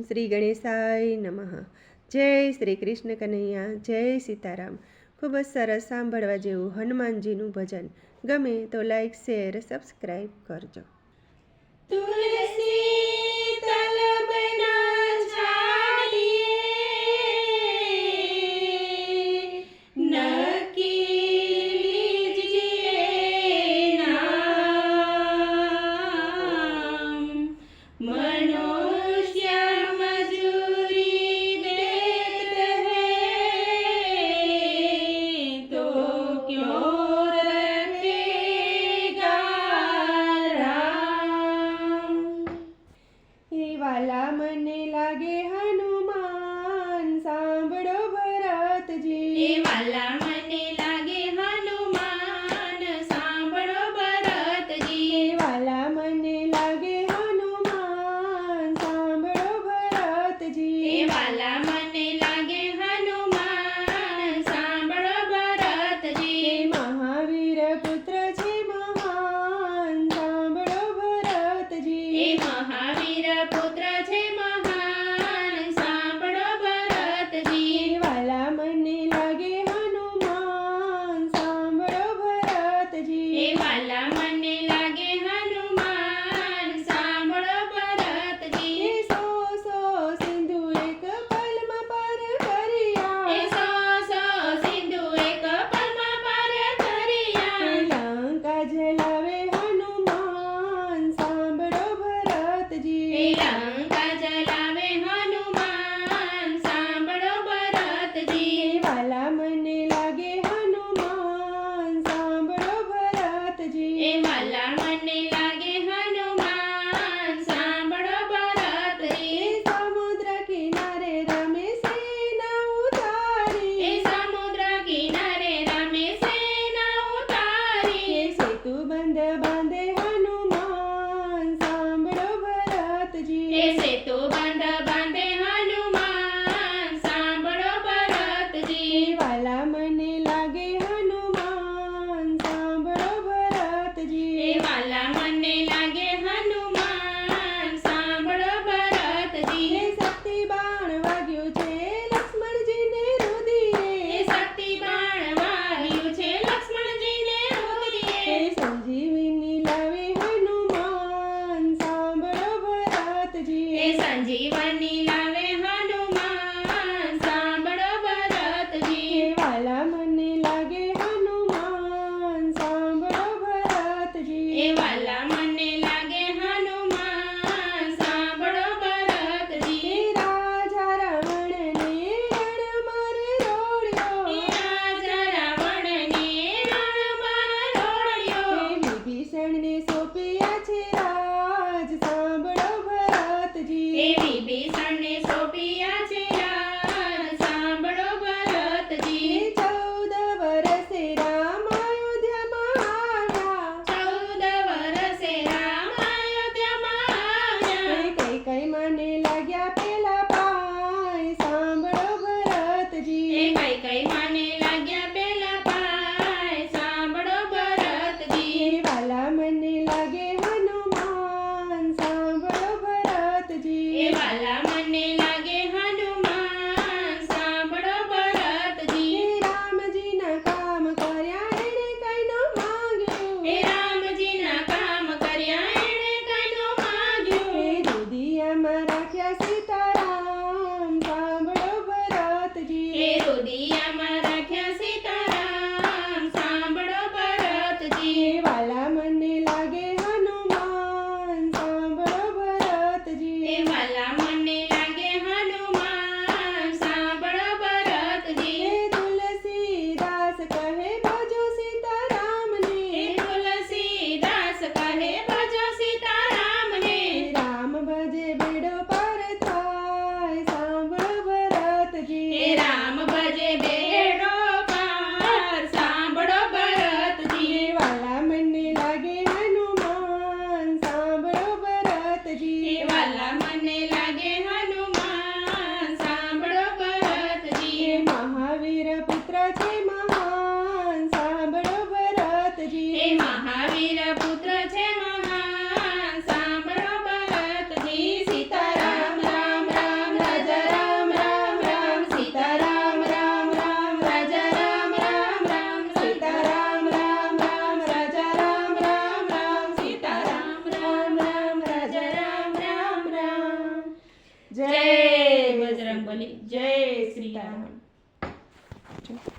શ્રી ગણેશાય નમઃ. જય શ્રી કૃષ્ણ કનૈયા, જય સીતારામ. ખૂબ જ સરસ સાંભળવા જેવું હનુમાનજીનું ભજન. ગમે તો લાઈક, શેર, સબસ્ક્રાઈબ કરજો. તુલસી તલબના ઝાડીએ નકી લીજે નામ. મનુષ્ય મજૂરી દેત હૈ તો ક્યો રખેગા રામ. એ વાલા મને લાગે હનુમાન, સાંભળો ભરતજી. એ વાલા મને લાગે હનુમાન, સાંભળો ભરતજી. એ વાલા મને લાગે હનુમાન, સાંભળો ભરતજી. એ વાલા મને લાગે હનુમાન, સાંભળો ભરતજી. એ મહાવીર પુત્ર છે મહાન, સાંભળો ભરતજી. એ મહાવીર પુત્ર છે મહાન, સાંભળો ભરતજી. એ વાલા મને લાગે હનુમાન, સાંભળો ભરતજી. એ વાલા મને લાગે હનુમાન, સાંભળો ભરતજી. એ સો સિંધુ એક પલમાં પાર કર્યા. એ સો સિંધુ એક પલમાં પાર કર્યા. લંકા જલાવે હનુમાન, સાંભળો ભરતજી. એ લંકા જલાવે હનુમાન, સાંભળો ભરતજી. એ વાલા મને લાગે હનુમાન, સાંભળો ભરતજી. એ વાલા મને લાગે હનુમાન, સાંભળો ભરતજી. એ સમુદ્ર કિનારે રમે સેના ઉતારી. એ સમુદ્ર કિનારે રમે સેના ઉતારી. એ સેતુ બંધ બાંધે હનુમાન, સાંભળો ભરતજી. એ સેતુ બંધ બાંધે હનુમાન, સાંભળો ભરતજી. એ વાલા મને